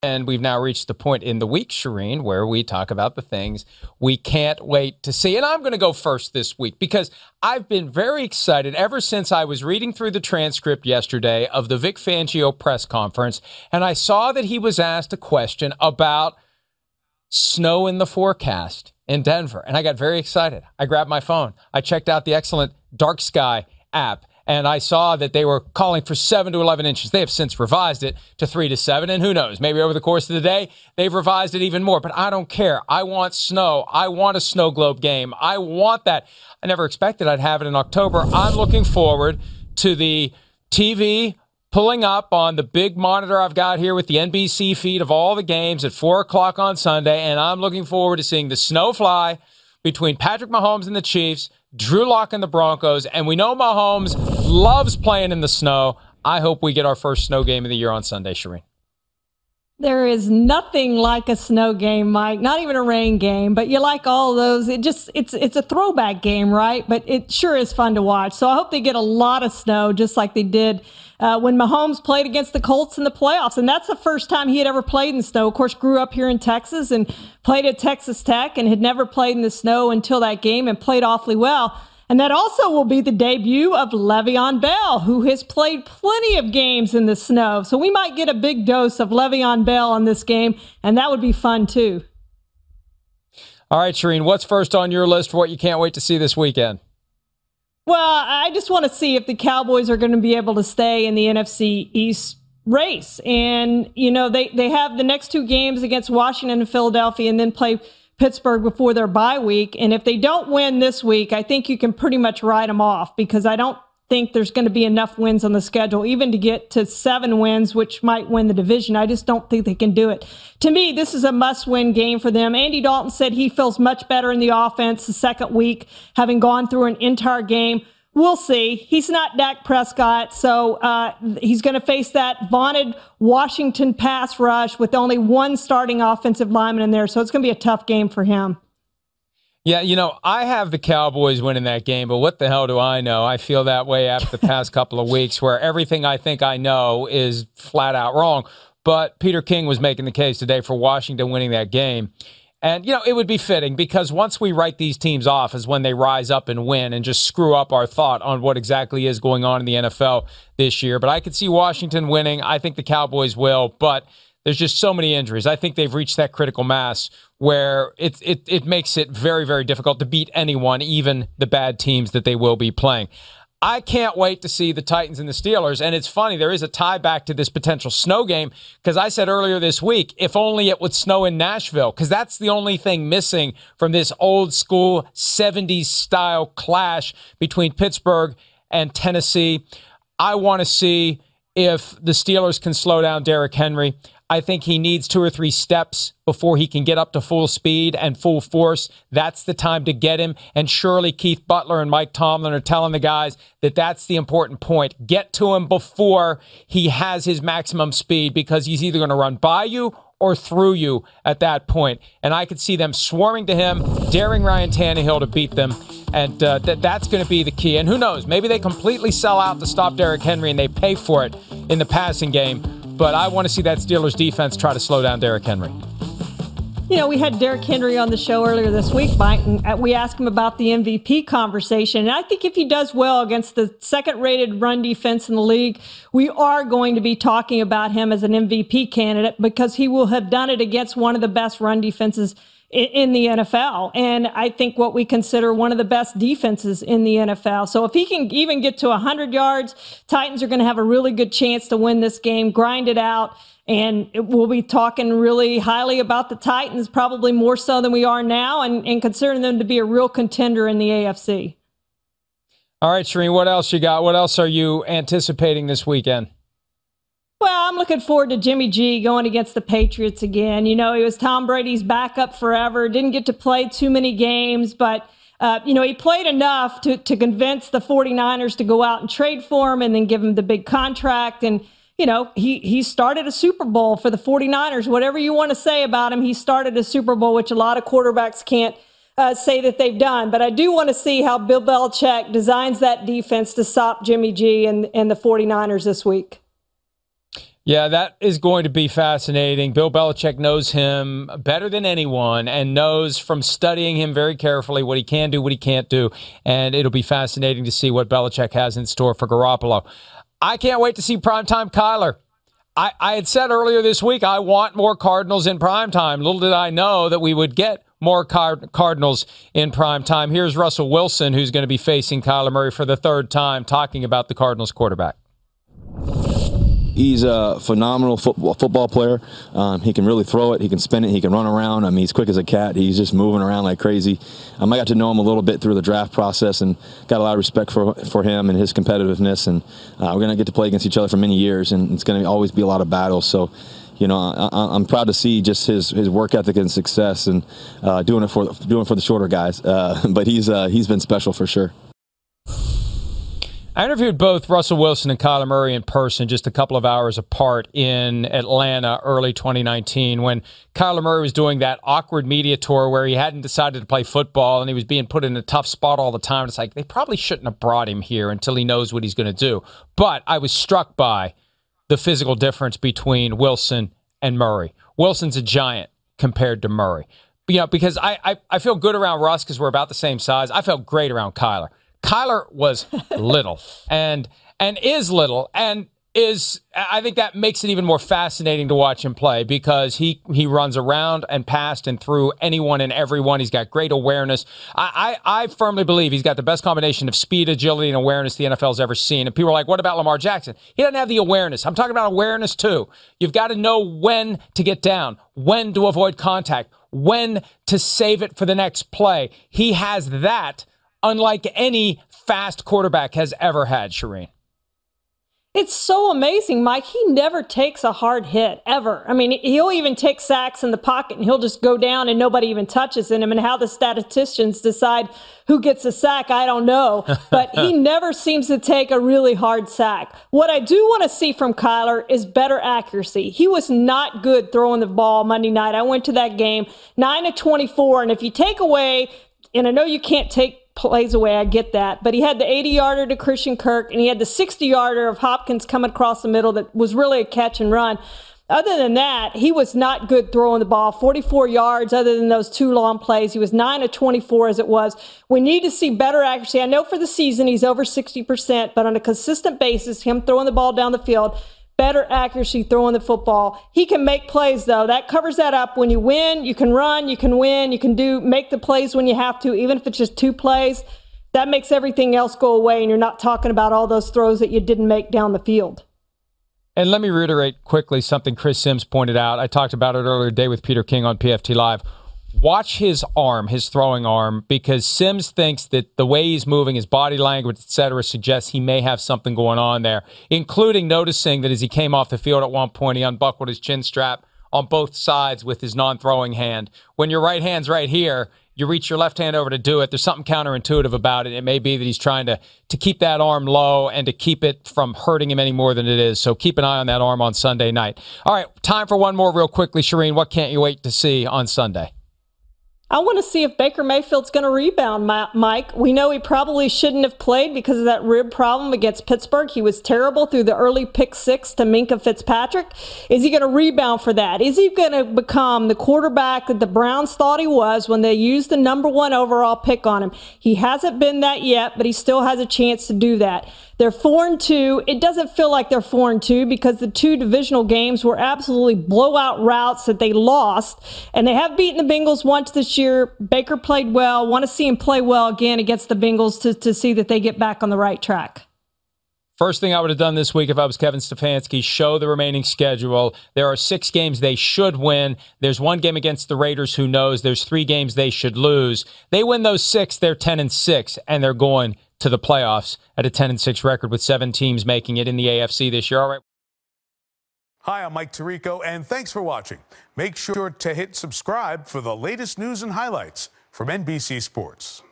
And we've now reached the point in the week, Charean, where we talk about the things we can't wait to see. And I'm going to go first this week because I've been very excited ever since I was reading through the transcript yesterday of the Vic Fangio press conference, and I saw that he was asked a question about snow in the forecast in Denver. And I got very excited. I grabbed my phone. I checked out the excellent Dark Sky app. And I saw that they were calling for 7 to 11 inches. They have since revised it to 3 to 7. And who knows, maybe over the course of the day, they've revised it even more. But I don't care. I want snow. I want a snow globe game. I want that. I never expected I'd have it in October. I'm looking forward to the TV pulling up on the big monitor I've got here with the NBC feed of all the games at 4 o'clock on Sunday. And I'm looking forward to seeing the snow fly between Patrick Mahomes and the Chiefs, Drew Lock and the Broncos, and we know Mahomes loves playing in the snow. I hope we get our first snow game of the year on Sunday, Charean. There is nothing like a snow game, Mike, not even a rain game, but you like all those. It's a throwback game, right? But it sure is fun to watch. So I hope they get a lot of snow, just like they did when Mahomes played against the Colts in the playoffs. And that's the first time he had ever played in snow. Of course, grew up here in Texas and played at Texas Tech and had never played in the snow until that game and played awfully well. And that also will be the debut of Le'Veon Bell, who has played plenty of games in the snow. So we might get a big dose of Le'Veon Bell on this game, and that would be fun too. All right, Charean, what's first on your list for what you can't wait to see this weekend? Well, I just want to see if the Cowboys are going to be able to stay in the NFC East race. And, you know, they have the next 2 games against Washington and Philadelphia and then play Pittsburgh before their bye week. And if they don't win this week, I think you can pretty much write them off because I don't think there's going to be enough wins on the schedule, even to get to 7 wins, which might win the division. I just don't think they can do it. To me, this is a must-win game for them. Andy Dalton said he feels much better in the offense the second week, having gone through an entire game. We'll see. He's not Dak Prescott, so he's going to face that vaunted Washington pass rush with only 1 starting offensive lineman in there, so it's going to be a tough game for him. Yeah, you know, I have the Cowboys winning that game, but what the hell do I know? I feel that way after the past couple of weeks where everything I think I know is flat out wrong. But Peter King was making the case today for Washington winning that game. And, you know, it would be fitting because once we write these teams off is when they rise up and win and just screw up our thought on what exactly is going on in the NFL this year. But I could see Washington winning. I think the Cowboys will, but there's just so many injuries. I think they've reached that critical mass where it makes it very, very difficult to beat anyone, even the bad teams that they will be playing. I can't wait to see the Titans and the Steelers. And it's funny, there is a tie back to this potential snow game because I said earlier this week, if only it would snow in Nashville, because that's the only thing missing from this old school 70s style clash between Pittsburgh and Tennessee. I want to see if the Steelers can slow down Derrick Henry. I think he needs 2 or 3 steps before he can get up to full speed and full force. That's the time to get him. And surely Keith Butler and Mike Tomlin are telling the guys that that's the important point. Get to him before he has his maximum speed because he's either going to run by you or through you at that point. And I could see them swarming to him, daring Ryan Tannehill to beat them. And that's going to be the key. And who knows, maybe they completely sell out to stop Derrick Henry and they pay for it in the passing game. But I want to see that Steelers defense try to slow down Derrick Henry. You know, we had Derrick Henry on the show earlier this week, Mike, and we asked him about the MVP conversation. And I think if he does well against the second-rated run defense in the league, we are going to be talking about him as an MVP candidate because he will have done it against one of the best run defenses in the NFL. And I think what we consider one of the best defenses in the NFL. So if he can even get to 100 yards, Titans are going to have a really good chance to win this game, grind it out. And we'll be talking really highly about the Titans, probably more so than we are now, and considering them to be a real contender in the AFC. All right, Charean, what else you got? What else are you anticipating this weekend? Well, I'm looking forward to Jimmy G going against the Patriots again. You know, he was Tom Brady's backup forever, didn't get to play too many games, but, you know, he played enough to convince the 49ers to go out and trade for him and then give him the big contract. And, you know, he started a Super Bowl for the 49ers. Whatever you want to say about him, he started a Super Bowl, which a lot of quarterbacks can't say that they've done. But I do want to see how Bill Belichick designs that defense to stop Jimmy G and the 49ers this week. Yeah, that is going to be fascinating. Bill Belichick knows him better than anyone and knows from studying him very carefully what he can do, what he can't do. And it'll be fascinating to see what Belichick has in store for Garoppolo. I can't wait to see primetime Kyler. I had said earlier this week I want more Cardinals in primetime. Little did I know that we would get more Cardinals in primetime. Here's Russell Wilson, who's going to be facing Kyler Murray for the third time, talking about the Cardinals quarterback. He's a phenomenal football player. He can really throw it. He can spin it. He can run around. I mean, he's quick as a cat. He's just moving around like crazy. I got to know him a little bit through the draft process and got a lot of respect for him and his competitiveness. And we're going to get to play against each other for many years, and it's going to always be a lot of battles. So, you know, I'm proud to see just his work ethic and success, and doing it for the shorter guys. But he's been special for sure. I interviewed both Russell Wilson and Kyler Murray in person just a couple of hours apart in Atlanta early 2019 when Kyler Murray was doing that awkward media tour where he hadn't decided to play football and he was being put in a tough spot all the time. It's like they probably shouldn't have brought him here until he knows what he's going to do. But I was struck by the physical difference between Wilson and Murray. Wilson's a giant compared to Murray. You know, because I feel good around Russ because we're about the same size. I felt great around Kyler. Kyler was little and is little and is, I think that makes it even more fascinating to watch him play because he runs around and past and through anyone and everyone. He's got great awareness. I firmly believe he's got the best combination of speed, agility, and awareness the NFL's ever seen. And people are like, what about Lamar Jackson? He doesn't have the awareness. I'm talking about awareness too. You've got to know when to get down, when to avoid contact, when to save it for the next play. He has that unlike any fast quarterback has ever had, Charean. It's so amazing, Mike. He never takes a hard hit, ever. I mean, he'll even take sacks in the pocket, and he'll just go down, and nobody even touches him. And how the statisticians decide who gets a sack, I don't know. But he never seems to take a really hard sack. What I do want to see from Kyler is better accuracy. He was not good throwing the ball Monday night. I went to that game, 9 of 24. And if you take away, and I know you can't take plays away, I get that. But he had the 80-yarder to Christian Kirk, and he had the 60-yarder of Hopkins coming across the middle that was really a catch and run. Other than that, he was not good throwing the ball. 44 yards other than those two long plays. He was 9 of 24 as it was. We need to see better accuracy. I know for the season he's over 60%, but on a consistent basis, him throwing the ball down the field, better accuracy throwing the football. He can make plays, though. That covers that up. When you win, you can run, you can win, you can make the plays when you have to, even if it's just 2 plays. That makes everything else go away, and you're not talking about all those throws that you didn't make down the field. And let me reiterate quickly something Chris Sims pointed out. I talked about it earlier today with Peter King on PFT Live. Watch his arm, his throwing arm, because Sims thinks that the way he's moving, his body language, etc., suggests he may have something going on there, including noticing that as he came off the field at one point, he unbuckled his chin strap on both sides with his non-throwing hand. When your right hand's right here, you reach your left hand over to do it. There's something counterintuitive about it. It may be that he's trying to keep that arm low and to keep it from hurting him any more than it is. So keep an eye on that arm on Sunday night. All right, time for one more real quickly, Charean. What can't you wait to see on Sunday? I want to see if Baker Mayfield's going to rebound, Mike. We know he probably shouldn't have played because of that rib problem against Pittsburgh. He was terrible through the early pick 6 to Minkah Fitzpatrick. Is he going to rebound for that? Is he going to become the quarterback that the Browns thought he was when they used the #1 overall pick on him? He hasn't been that yet, but he still has a chance to do that. They're 4-2. It doesn't feel like they're 4-2 because the 2 divisional games were absolutely blowout routes that they lost. And they have beaten the Bengals once this year. Baker played well. Want to see him play well again against the Bengals to see that they get back on the right track. First thing I would have done this week if I was Kevin Stefanski, show the remaining schedule. There are 6 games they should win. There's 1 game against the Raiders, who knows. There's 3 games they should lose. They win those 6, they're 10-6, and they're going to the playoffs at a 10-6 record with 7 teams making it in the AFC this year. All right. Hi, I'm Mike Tirico, and thanks for watching. Make sure to hit subscribe for the latest news and highlights from NBC Sports.